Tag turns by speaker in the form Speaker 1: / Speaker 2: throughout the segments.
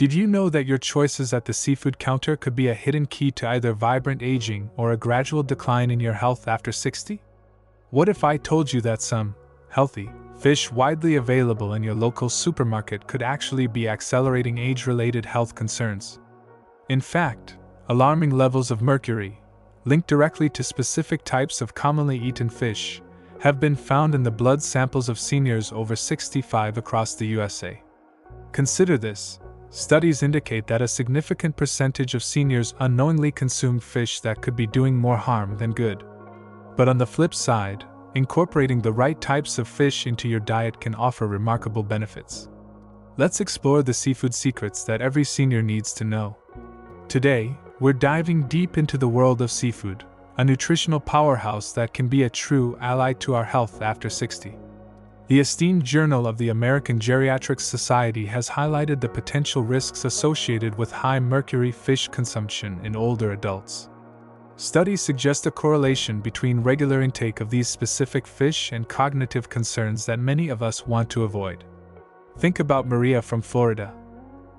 Speaker 1: Did you know that your choices at the seafood counter could be a hidden key to either vibrant aging or a gradual decline in your health after 60? What if I told you that some healthy fish widely available in your local supermarket could actually be accelerating age-related health concerns? In fact, alarming levels of mercury, linked directly to specific types of commonly eaten fish, have been found in the blood samples of seniors over 65 across the USA. Consider this. Studies indicate that a significant percentage of seniors unknowingly consume fish that could be doing more harm than good. But on the flip side, incorporating the right types of fish into your diet can offer remarkable benefits. Let's explore the seafood secrets that every senior needs to know. Today, we're diving deep into the world of seafood, a nutritional powerhouse that can be a true ally to our health after 60. The esteemed Journal of the American Geriatric Society has highlighted the potential risks associated with high mercury fish consumption in older adults. Studies suggest a correlation between regular intake of these specific fish and cognitive concerns that many of us want to avoid. Think about Maria from Florida.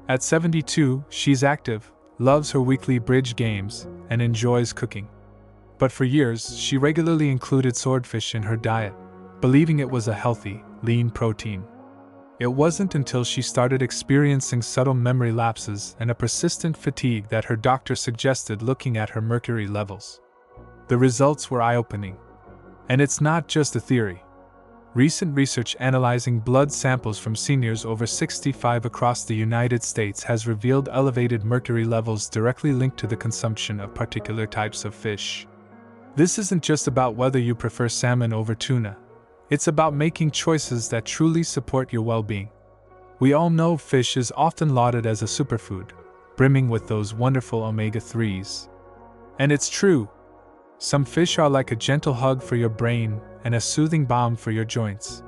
Speaker 1: At 72, she's active, loves her weekly bridge games, and enjoys cooking. But for years, she regularly included swordfish in her diet, believing it was a healthy, lean protein. It wasn't until she started experiencing subtle memory lapses and a persistent fatigue that her doctor suggested looking at her mercury levels. The results were eye-opening. And it's not just a theory. Recent research analyzing blood samples from seniors over 65 across the United States has revealed elevated mercury levels directly linked to the consumption of particular types of fish. This isn't just about whether you prefer salmon over tuna. It's about making choices that truly support your well-being. We all know fish is often lauded as a superfood, brimming with those wonderful omega-3s. And it's true. Some fish are like a gentle hug for your brain and a soothing balm for your joints.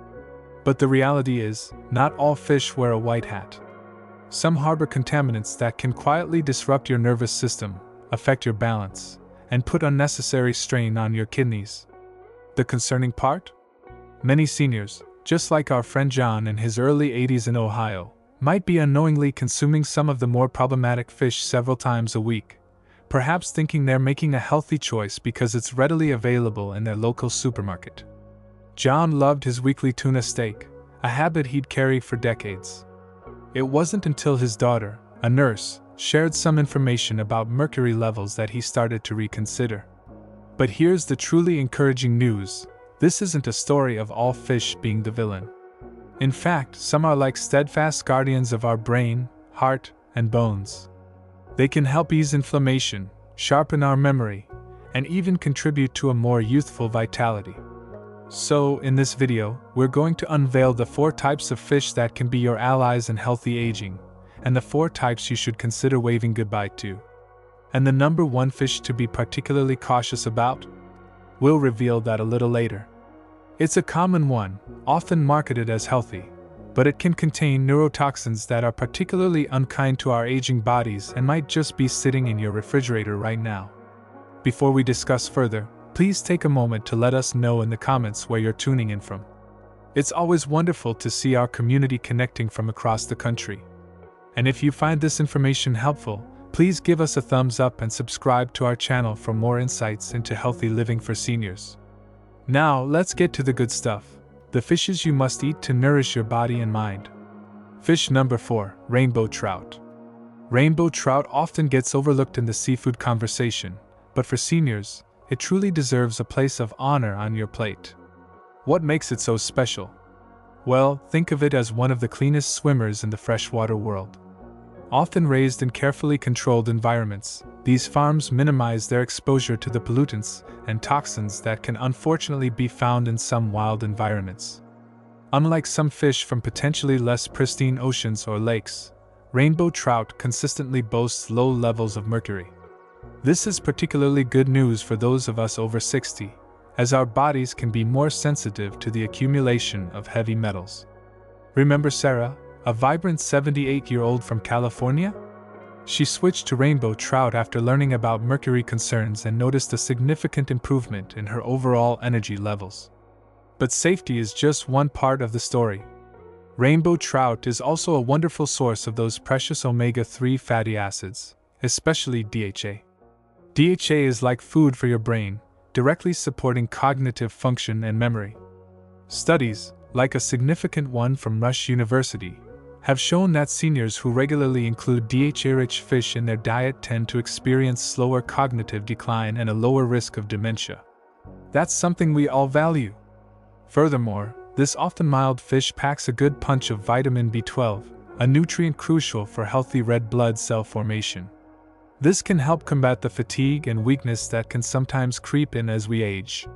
Speaker 1: But the reality is, not all fish wear a white hat. Some harbor contaminants that can quietly disrupt your nervous system, affect your balance, and put unnecessary strain on your kidneys. The concerning part? Many seniors, just like our friend John in his early 80s in Ohio, might be unknowingly consuming some of the more problematic fish several times a week, perhaps thinking they're making a healthy choice because it's readily available in their local supermarket. John loved his weekly tuna steak, a habit he'd carried for decades. It wasn't until his daughter, a nurse, shared some information about mercury levels that he started to reconsider. But here's the truly encouraging news. This isn't a story of all fish being the villain. In fact, some are like steadfast guardians of our brain, heart, and bones. They can help ease inflammation, sharpen our memory, and even contribute to a more youthful vitality. So, in this video, we're going to unveil the 4 types of fish that can be your allies in healthy aging, and the 4 types you should consider waving goodbye to. And the number 1 fish to be particularly cautious about? We'll reveal that a little later. It's a common one, often marketed as healthy, but it can contain neurotoxins that are particularly unkind to our aging bodies and might just be sitting in your refrigerator right now. Before we discuss further, please take a moment to let us know in the comments where you're tuning in from. It's always wonderful to see our community connecting from across the country. And if you find this information helpful, please give us a thumbs up and subscribe to our channel for more insights into healthy living for seniors. Now, let's get to the good stuff, the fishes you must eat to nourish your body and mind. Fish number 4, rainbow trout. Rainbow trout often gets overlooked in the seafood conversation, but for seniors, it truly deserves a place of honor on your plate. What makes it so special? Well, think of it as one of the cleanest swimmers in the freshwater world. Often raised in carefully controlled environments, these farms minimize their exposure to the pollutants and toxins that can unfortunately be found in some wild environments. Unlike some fish from potentially less pristine oceans or lakes, rainbow trout consistently boasts low levels of mercury. This is particularly good news for those of us over 60, as our bodies can be more sensitive to the accumulation of heavy metals. Remember Sarah, a vibrant 78-year-old from California? She switched to rainbow trout after learning about mercury concerns and noticed a significant improvement in her overall energy levels. But safety is just one part of the story. Rainbow trout is also a wonderful source of those precious omega-3 fatty acids, especially DHA. DHA is like food for your brain, directly supporting cognitive function and memory. Studies, like a significant one from Rush University, have shown that seniors who regularly include DHA-rich fish in their diet tend to experience slower cognitive decline and a lower risk of dementia. That's something we all value. Furthermore, this often mild fish packs a good punch of vitamin B12, a nutrient crucial for healthy red blood cell formation. This can help combat the fatigue and weakness that can sometimes creep in as we age.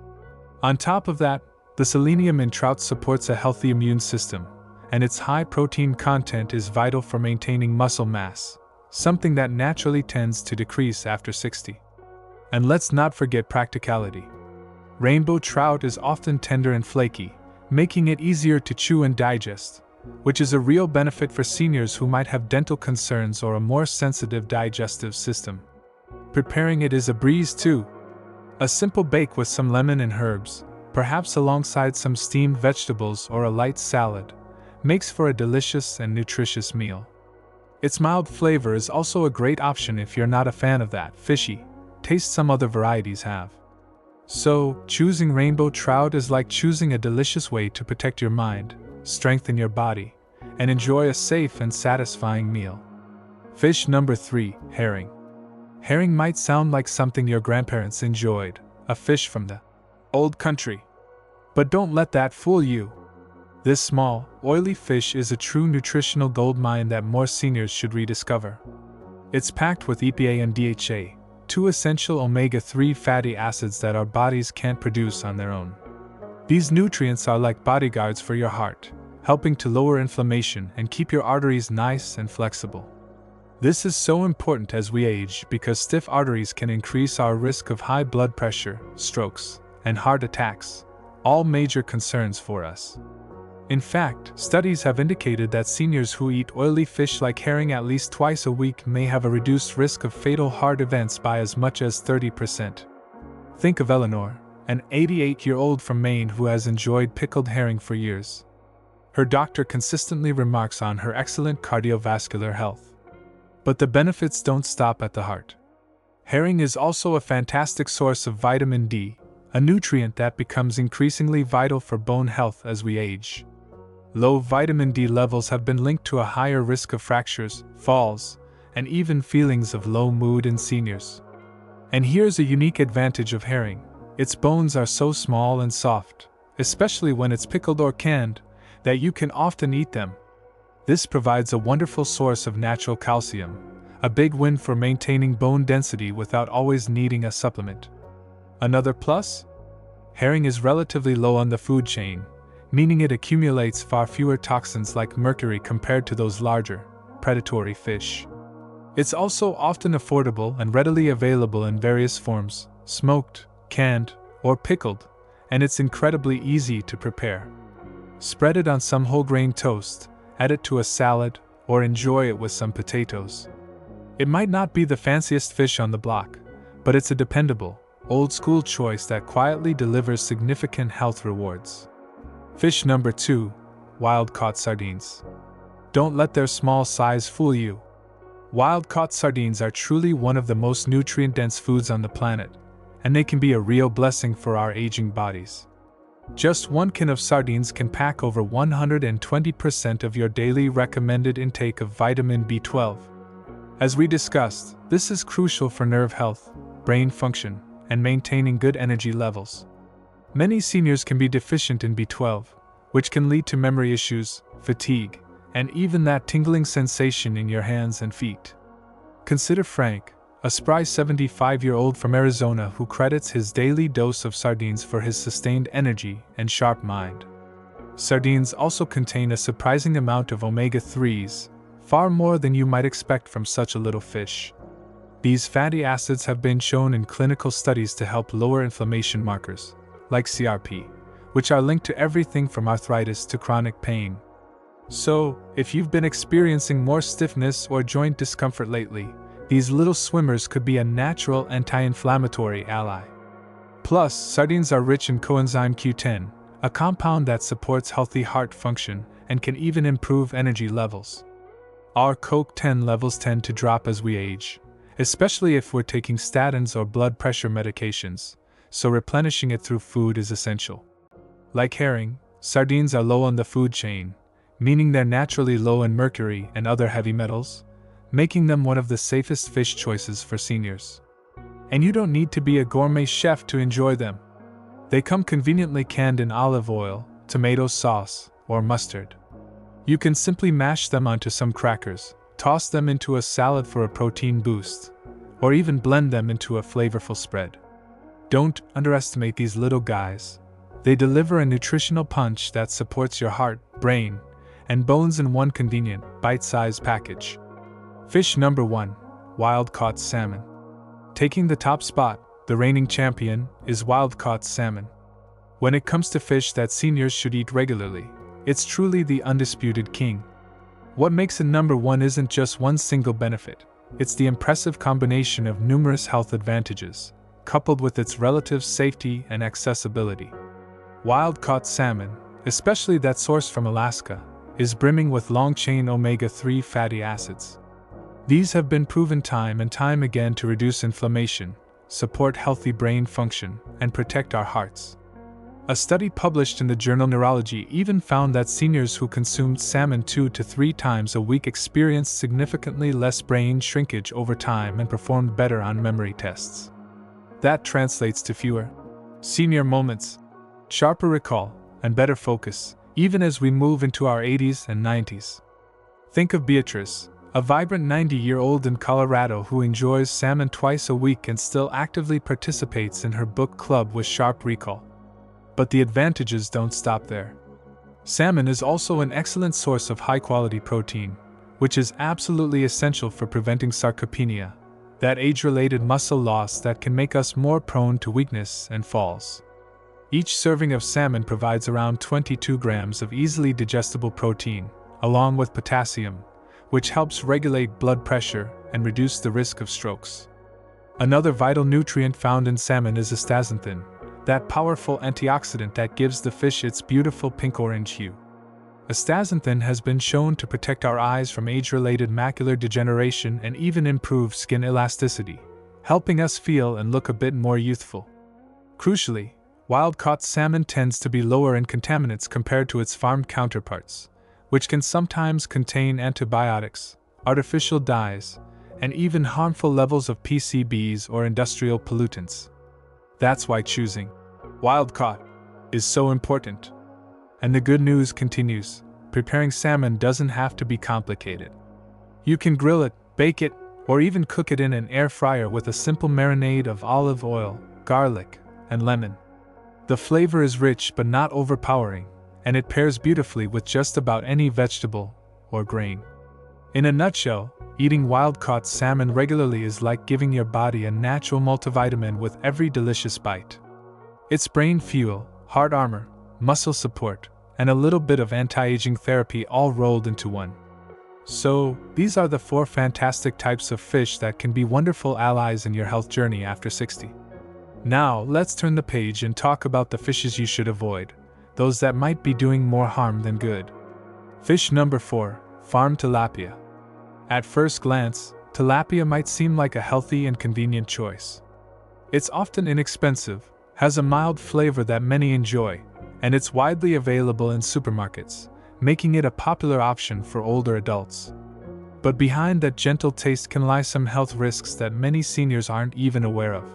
Speaker 1: On top of that, the selenium in trout supports a healthy immune system, and its high protein content is vital for maintaining muscle mass, something that naturally tends to decrease after 60. And let's not forget practicality. Rainbow trout is often tender and flaky, making it easier to chew and digest, which is a real benefit for seniors who might have dental concerns or a more sensitive digestive system. Preparing it is a breeze too. A simple bake with some lemon and herbs, perhaps alongside some steamed vegetables or a light salad, makes for a delicious and nutritious meal. Its mild flavor is also a great option if you're not a fan of that fishy taste some other varieties have. So, choosing rainbow trout is like choosing a delicious way to protect your mind, strengthen your body, and enjoy a safe and satisfying meal. Fish number 3, herring. Herring might sound like something your grandparents enjoyed, a fish from the old country. But don't let that fool you. This small, oily fish is a true nutritional goldmine that more seniors should rediscover. It's packed with EPA and DHA, two essential omega-3 fatty acids that our bodies can't produce on their own. These nutrients are like bodyguards for your heart, helping to lower inflammation and keep your arteries nice and flexible. This is so important as we age because stiff arteries can increase our risk of high blood pressure, strokes, and heart attacks, all major concerns for us. In fact, studies have indicated that seniors who eat oily fish like herring at least twice a week may have a reduced risk of fatal heart events by as much as 30%. Think of Eleanor, an 88-year-old from Maine who has enjoyed pickled herring for years. Her doctor consistently remarks on her excellent cardiovascular health. But the benefits don't stop at the heart. Herring is also a fantastic source of vitamin D, a nutrient that becomes increasingly vital for bone health as we age. Low vitamin D levels have been linked to a higher risk of fractures, falls, and even feelings of low mood in seniors. And here's a unique advantage of herring. Its bones are so small and soft, especially when it's pickled or canned, that you can often eat them. This provides a wonderful source of natural calcium, a big win for maintaining bone density without always needing a supplement. Another plus? Herring is relatively low on the food chain, meaning it accumulates far fewer toxins like mercury compared to those larger, predatory fish. It's also often affordable and readily available in various forms, smoked, canned, or pickled, and it's incredibly easy to prepare. Spread it on some whole grain toast, add it to a salad, or enjoy it with some potatoes. It might not be the fanciest fish on the block, but it's a dependable, old-school choice that quietly delivers significant health rewards. Fish number 2, wild-caught sardines. Don't let their small size fool you. Wild-caught sardines are truly one of the most nutrient-dense foods on the planet, and they can be a real blessing for our aging bodies. Just one can of sardines can pack over 120% of your daily recommended intake of vitamin B12. As we discussed, this is crucial for nerve health, brain function, and maintaining good energy levels. Many seniors can be deficient in B12, which can lead to memory issues, fatigue, and even that tingling sensation in your hands and feet. Consider Frank, a spry 75-year-old from Arizona who credits his daily dose of sardines for his sustained energy and sharp mind. Sardines also contain a surprising amount of omega-3s, far more than you might expect from such a little fish. These fatty acids have been shown in clinical studies to help lower inflammation markers, like CRP, which are linked to everything from arthritis to chronic pain. So, if you've been experiencing more stiffness or joint discomfort lately, these little swimmers could be a natural anti-inflammatory ally. Plus, sardines are rich in coenzyme Q10, a compound that supports healthy heart function and can even improve energy levels. Our CoQ10 levels tend to drop as we age, especially if we're taking statins or blood pressure medications, so replenishing it through food is essential. Like herring, sardines are low on the food chain, meaning they're naturally low in mercury and other heavy metals, making them one of the safest fish choices for seniors. And you don't need to be a gourmet chef to enjoy them. They come conveniently canned in olive oil, tomato sauce, or mustard. You can simply mash them onto some crackers, toss them into a salad for a protein boost, or even blend them into a flavorful spread. Don't underestimate these little guys. They deliver a nutritional punch that supports your heart, brain, and bones in one convenient, bite-sized package. Fish number 1, wild-caught salmon. Taking the top spot, the reigning champion, is wild-caught salmon. When it comes to fish that seniors should eat regularly, it's truly the undisputed king. What makes it number 1 isn't just one single benefit, it's the impressive combination of numerous health advantages, coupled with its relative safety and accessibility. Wild-caught salmon, especially that sourced from Alaska, is brimming with long-chain omega-3 fatty acids. These have been proven time and time again to reduce inflammation, support healthy brain function, and protect our hearts. A study published in the journal Neurology even found that seniors who consumed salmon 2 to 3 times a week experienced significantly less brain shrinkage over time and performed better on memory tests. That translates to fewer senior moments, sharper recall, and better focus, even as we move into our 80s and 90s. Think of Beatrice, a vibrant 90-year-old in Colorado who enjoys salmon twice a week and still actively participates in her book club with sharp recall. But the advantages don't stop there. Salmon is also an excellent source of high-quality protein, which is absolutely essential for preventing sarcopenia, that age-related muscle loss that can make us more prone to weakness and falls. Each serving of salmon provides around 22 grams of easily digestible protein, along with potassium, which helps regulate blood pressure and reduce the risk of strokes. Another vital nutrient found in salmon is astaxanthin, that powerful antioxidant that gives the fish its beautiful pink-orange hue. Astaxanthin has been shown to protect our eyes from age-related macular degeneration and even improve skin elasticity, helping us feel and look a bit more youthful. Crucially, wild-caught salmon tends to be lower in contaminants compared to its farmed counterparts, which can sometimes contain antibiotics, artificial dyes, and even harmful levels of PCBs or industrial pollutants. That's why choosing wild-caught is so important. And the good news continues, preparing salmon doesn't have to be complicated. You can grill it, bake it, or even cook it in an air fryer with a simple marinade of olive oil, garlic, and lemon. The flavor is rich but not overpowering, and it pairs beautifully with just about any vegetable or grain. In a nutshell, eating wild-caught salmon regularly is like giving your body a natural multivitamin with every delicious bite. It's brain fuel, heart armor, muscle support, and a little bit of anti-aging therapy all rolled into one. So, these are the 4 fantastic types of fish that can be wonderful allies in your health journey after 60. Now, let's turn the page and talk about the fishes you should avoid, those that might be doing more harm than good. Fish number 4, farm tilapia. At first glance, tilapia might seem like a healthy and convenient choice. It's often inexpensive, has a mild flavor that many enjoy, and it's widely available in supermarkets, making it a popular option for older adults. But behind that gentle taste can lie some health risks that many seniors aren't even aware of.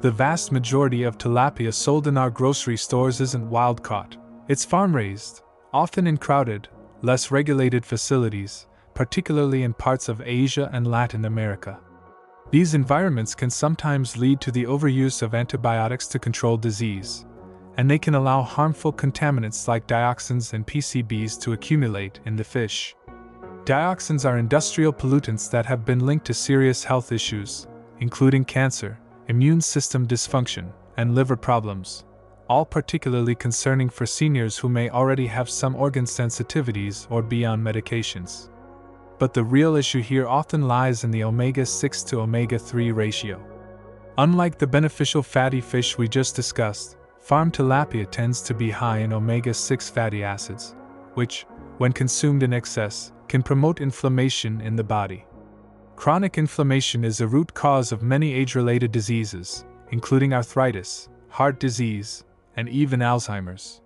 Speaker 1: The vast majority of tilapia sold in our grocery stores isn't wild-caught. It's farm-raised, often in crowded, less regulated facilities, particularly in parts of Asia and Latin America. These environments can sometimes lead to the overuse of antibiotics to control disease, and they can allow harmful contaminants like dioxins and PCBs to accumulate in the fish. Dioxins are industrial pollutants that have been linked to serious health issues, including cancer, immune system dysfunction, and liver problems, all particularly concerning for seniors who may already have some organ sensitivities or be on medications. But the real issue here often lies in the omega-6 to omega-3 ratio. Unlike the beneficial fatty fish we just discussed, farm tilapia tends to be high in omega-6 fatty acids, which, when consumed in excess, can promote inflammation in the body. Chronic inflammation is a root cause of many age-related diseases, including arthritis, heart disease, and even Alzheimer's.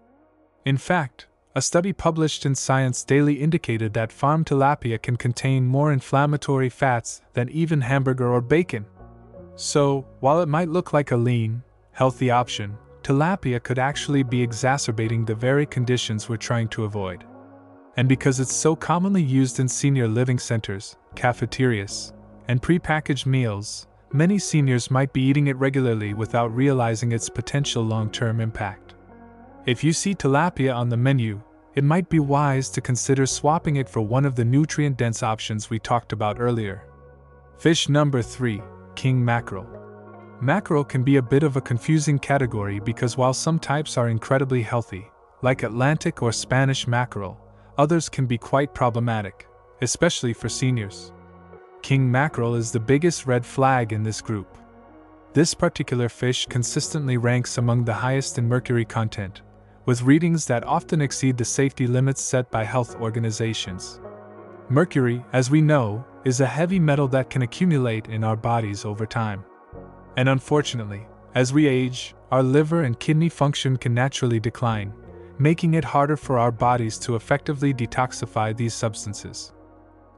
Speaker 1: In fact, a study published in Science Daily indicated that farm tilapia can contain more inflammatory fats than even hamburger or bacon. So, while it might look like a lean, healthy option, tilapia could actually be exacerbating the very conditions we're trying to avoid. And because it's so commonly used in senior living centers, cafeterias, and prepackaged meals, many seniors might be eating it regularly without realizing its potential long-term impact. If you see tilapia on the menu, it might be wise to consider swapping it for one of the nutrient-dense options we talked about earlier. Fish number 3, king mackerel. Mackerel can be a bit of a confusing category because while some types are incredibly healthy, like Atlantic or Spanish mackerel, others can be quite problematic, especially for seniors. King mackerel is the biggest red flag in this group. This particular fish consistently ranks among the highest in mercury content, with readings that often exceed the safety limits set by health organizations. Mercury, as we know, is a heavy metal that can accumulate in our bodies over time. And unfortunately, as we age, our liver and kidney function can naturally decline, making it harder for our bodies to effectively detoxify these substances.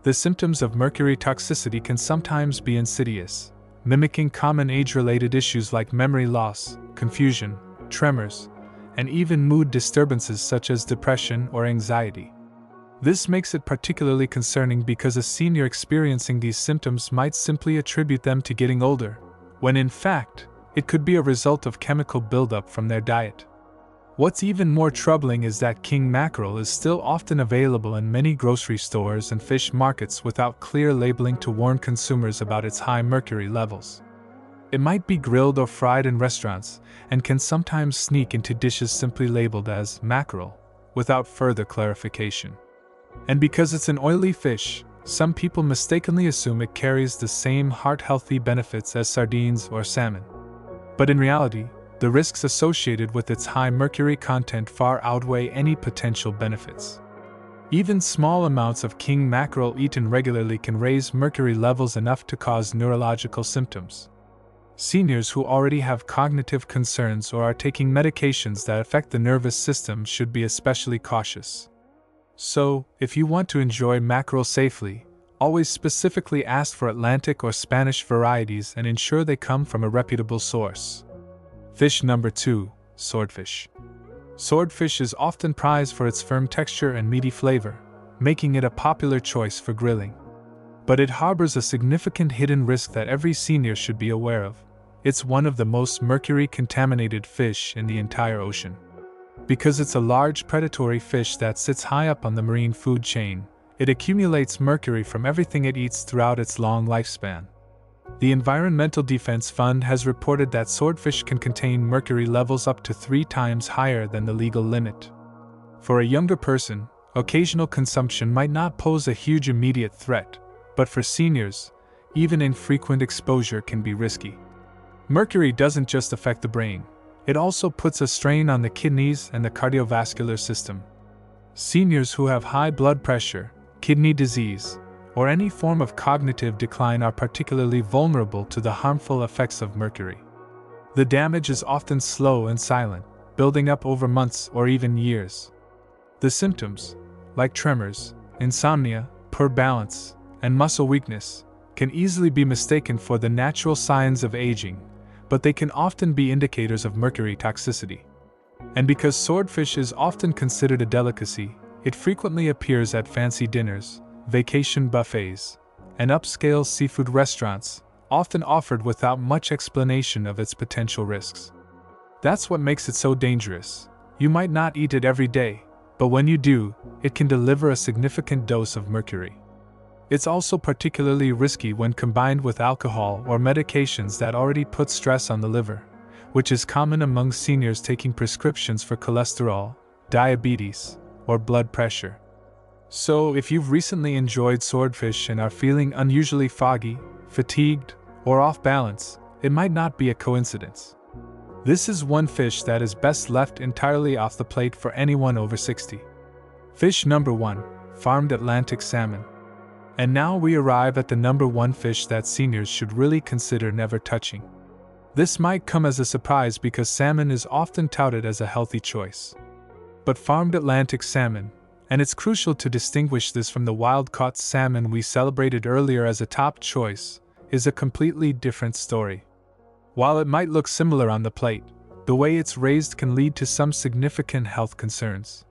Speaker 1: The symptoms of mercury toxicity can sometimes be insidious, mimicking common age-related issues like memory loss, confusion, tremors, and even mood disturbances such as depression or anxiety. This makes it particularly concerning because a senior experiencing these symptoms might simply attribute them to getting older, when in fact, it could be a result of chemical buildup from their diet. What's even more troubling is that king mackerel is still often available in many grocery stores and fish markets without clear labeling to warn consumers about its high mercury levels. It might be grilled or fried in restaurants, and can sometimes sneak into dishes simply labeled as mackerel, without further clarification. And because it's an oily fish, some people mistakenly assume it carries the same heart-healthy benefits as sardines or salmon. But in reality, the risks associated with its high mercury content far outweigh any potential benefits. Even small amounts of king mackerel eaten regularly can raise mercury levels enough to cause neurological symptoms. Seniors who already have cognitive concerns or are taking medications that affect the nervous system should be especially cautious. So, if you want to enjoy mackerel safely, always specifically ask for Atlantic or Spanish varieties and ensure they come from a reputable source. Fish number 2, swordfish. Swordfish is often prized for its firm texture and meaty flavor, making it a popular choice for grilling. But it harbors a significant hidden risk that every senior should be aware of. It's one of the most mercury-contaminated fish in the entire ocean. Because it's a large predatory fish that sits high up on the marine food chain, it accumulates mercury from everything it eats throughout its long lifespan. The Environmental Defense Fund has reported that swordfish can contain mercury levels up to 3 times higher than the legal limit. For a younger person, occasional consumption might not pose a huge immediate threat, but for seniors, even infrequent exposure can be risky. Mercury doesn't just affect the brain, it also puts a strain on the kidneys and the cardiovascular system. Seniors who have high blood pressure, kidney disease, or any form of cognitive decline are particularly vulnerable to the harmful effects of mercury. The damage is often slow and silent, building up over months or even years. The symptoms, like tremors, insomnia, poor balance, and muscle weakness, can easily be mistaken for the natural signs of aging, but they can often be indicators of mercury toxicity. And because swordfish is often considered a delicacy, it frequently appears at fancy dinners, vacation buffets, and upscale seafood restaurants, often offered without much explanation of its potential risks. That's what makes it so dangerous. You might not eat it every day, but when you do, it can deliver a significant dose of mercury. It's also particularly risky when combined with alcohol or medications that already put stress on the liver, which is common among seniors taking prescriptions for cholesterol, diabetes, or blood pressure. So, if you've recently enjoyed swordfish and are feeling unusually foggy, fatigued, or off balance, it might not be a coincidence. This is one fish that is best left entirely off the plate for anyone over 60. Fish number 1, farmed Atlantic salmon. And now we arrive at the number 1 fish that seniors should really consider never touching. This might come as a surprise because salmon is often touted as a healthy choice. But farmed Atlantic salmon, and it's crucial to distinguish this from the wild-caught salmon we celebrated earlier as a top choice, is a completely different story. While it might look similar on the plate, the way it's raised can lead to some significant health concerns.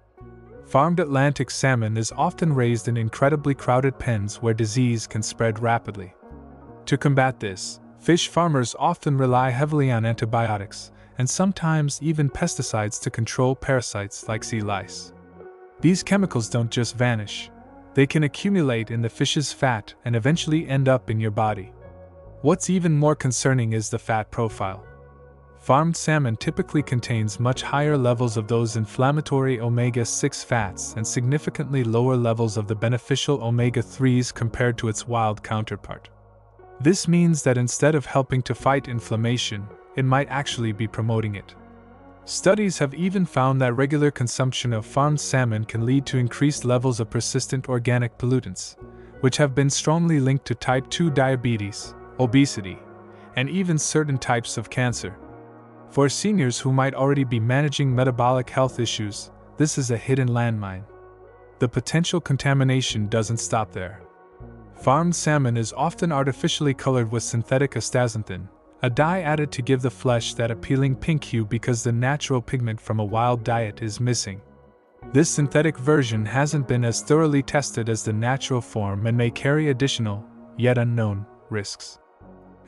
Speaker 1: Farmed Atlantic salmon is often raised in incredibly crowded pens where disease can spread rapidly. To combat this, fish farmers often rely heavily on antibiotics and sometimes even pesticides to control parasites like sea lice. These chemicals don't just vanish, they can accumulate in the fish's fat and eventually end up in your body. What's even more concerning is the fat profile. Farmed salmon typically contains much higher levels of those inflammatory omega-6 fats and significantly lower levels of the beneficial omega-3s compared to its wild counterpart. This means that instead of helping to fight inflammation, it might actually be promoting it. Studies have even found that regular consumption of farmed salmon can lead to increased levels of persistent organic pollutants, which have been strongly linked to type 2 diabetes, obesity, and even certain types of cancer. For seniors who might already be managing metabolic health issues, this is a hidden landmine. The potential contamination doesn't stop there. Farmed salmon is often artificially colored with synthetic astaxanthin, a dye added to give the flesh that appealing pink hue because the natural pigment from a wild diet is missing. This synthetic version hasn't been as thoroughly tested as the natural form and may carry additional, yet unknown, risks.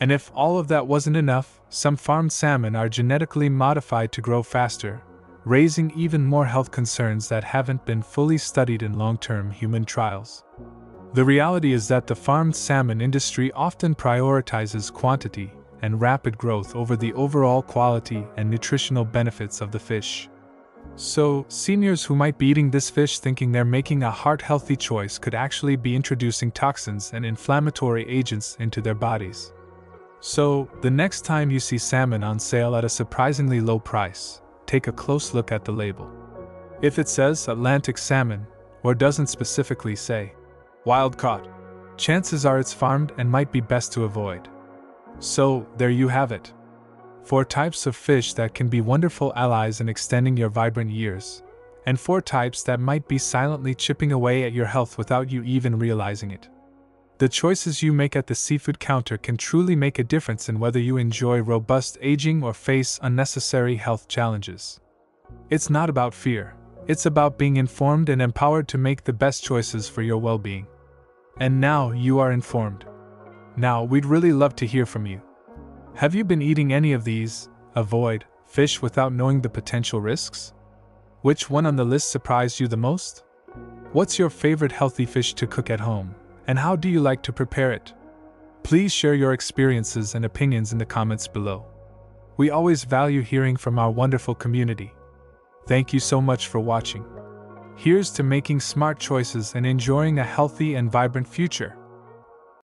Speaker 1: And if all of that wasn't enough, some farmed salmon are genetically modified to grow faster, raising even more health concerns that haven't been fully studied in long-term human trials. The reality is that the farmed salmon industry often prioritizes quantity and rapid growth over the overall quality and nutritional benefits of the fish. So, seniors who might be eating this fish thinking they're making a heart-healthy choice could actually be introducing toxins and inflammatory agents into their bodies. So, the next time you see salmon on sale at a surprisingly low price, take a close look at the label. If it says Atlantic salmon, or doesn't specifically say wild caught, chances are it's farmed and might be best to avoid. So, there you have it. 4 types of fish that can be wonderful allies in extending your vibrant years, and 4 types that might be silently chipping away at your health without you even realizing it. The choices you make at the seafood counter can truly make a difference in whether you enjoy robust aging or face unnecessary health challenges. It's not about fear, it's about being informed and empowered to make the best choices for your well-being. And now you are informed. Now, we'd really love to hear from you. Have you been eating any of these, avoid, fish without knowing the potential risks? Which one on the list surprised you the most? What's your favorite healthy fish to cook at home, and how do you like to prepare it? Please share your experiences and opinions in the comments below. We always value hearing from our wonderful community. Thank you so much for watching. Here's to making smart choices and enjoying a healthy and vibrant future.